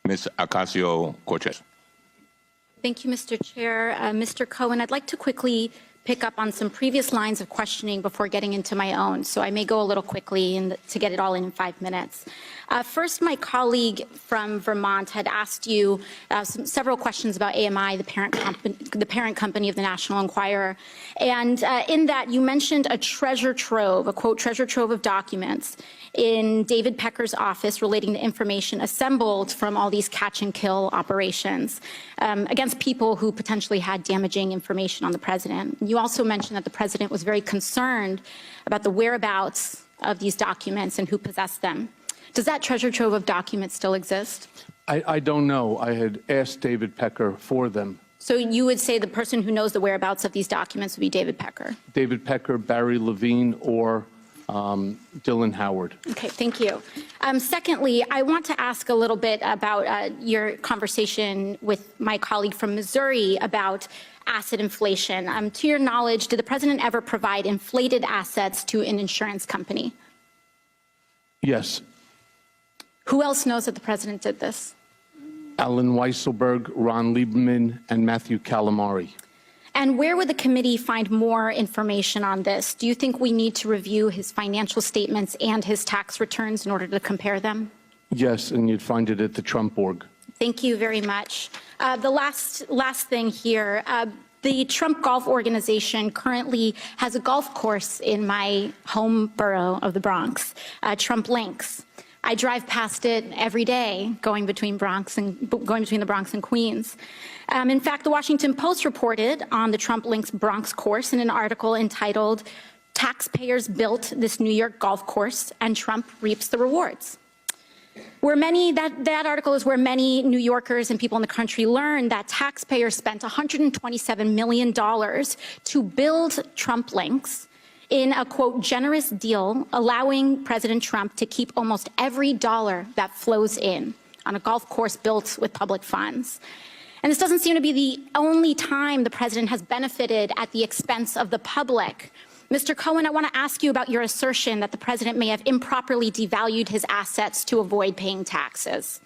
Ms. Ocasio-Cortez. Thank you, Mr. Chair. Mr. Cohen, I'd like to quickly pick up on some previous lines of questioning before getting into my own, so I may go a little quickly to get it all in 5 minutes. First, my colleague from Vermont had asked you several questions about AMI, the parent company of the National Enquirer, and in that you mentioned a treasure trove, a quote, treasure trove of documents in David Pecker's office relating to information assembled from all these catch and kill operations against people who potentially had damaging information on the president. You also mentioned that the president was very concerned about the whereabouts of these documents and who possessed them. Does that treasure trove of documents still exist? I don't know. I had asked David Pecker for them. So you would say the person who knows the whereabouts of these documents would be David Pecker? David Pecker, Barry Levine, or Dylan Howard. Okay, thank you. Secondly, I want to ask a little bit about your conversation with my colleague from Missouri about asset inflation. To your knowledge, did the president ever provide inflated assets to an insurance company? Yes. Who else knows that the president did this? Alan Weisselberg, Ron Lieberman, and Matthew Calamari. And where would the committee find more information on this? Do you think we need to review his financial statements and his tax returns in order to compare them? Yes, and you'd find it at the Trump org. Thank you very much. The last thing here, the Trump Golf Organization currently has a golf course in my home borough of the Bronx, Trump Links. I drive past it every day, going between the Bronx and Queens. In fact, the Washington Post reported on the Trump Links Bronx course in an article entitled, "Taxpayers Built This New York Golf Course and Trump Reaps the Rewards." That article is where many New Yorkers and people in the country learned that taxpayers spent $127 million to build Trump Links in a, quote, generous deal, allowing President Trump to keep almost every dollar that flows in on a golf course built with public funds. And this doesn't seem to be the only time the president has benefited at the expense of the public. Mr. Cohen, I want to ask you about your assertion that the president may have improperly devalued his assets to avoid paying taxes.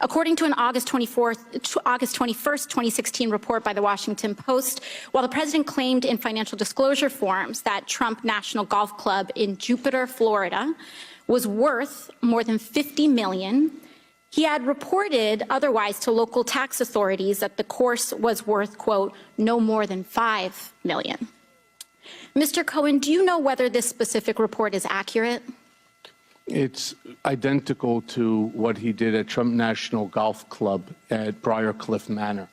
According to an August 21st, 2016 report by the Washington Post, while the president claimed in financial disclosure forms that Trump National Golf Club in Jupiter, Florida, was worth more than $50 million, he had reported otherwise to local tax authorities that the course was worth, quote, no more than $5 million. Mr. Cohen, do you know whether this specific report is accurate? It's identical to what he did at Trump National Golf Club at Briarcliff Manor.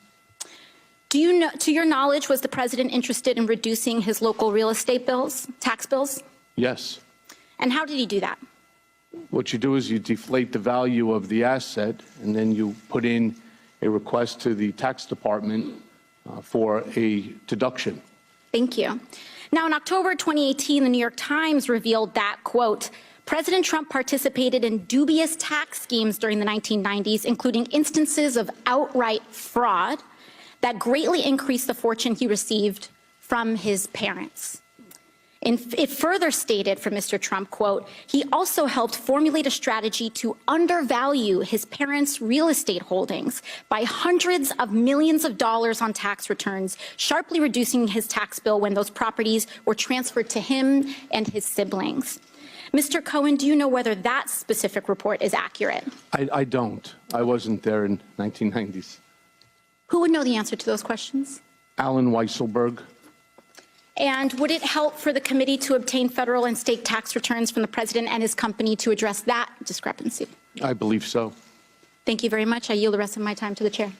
Do you know, to your knowledge, was the president interested in reducing his local real estate bills, tax bills? Yes. And how did he do that? What you do is you deflate the value of the asset, and then you put in a request to the tax department for a deduction. Thank you. Now, in October 2018, the New York Times revealed that, quote, President Trump participated in dubious tax schemes during the 1990s, including instances of outright fraud that greatly increased the fortune he received from his parents. It further stated from Mr. Trump, quote, he also helped formulate a strategy to undervalue his parents' real estate holdings by hundreds of millions of dollars on tax returns, sharply reducing his tax bill when those properties were transferred to him and his siblings. Mr. Cohen, do you know whether that specific report is accurate? I don't. I wasn't there in 1990s. Who would know the answer to those questions? Alan Weisselberg. And would it help for the committee to obtain federal and state tax returns from the president and his company to address that discrepancy? I believe so. Thank you very much. I yield the rest of my time to the chair.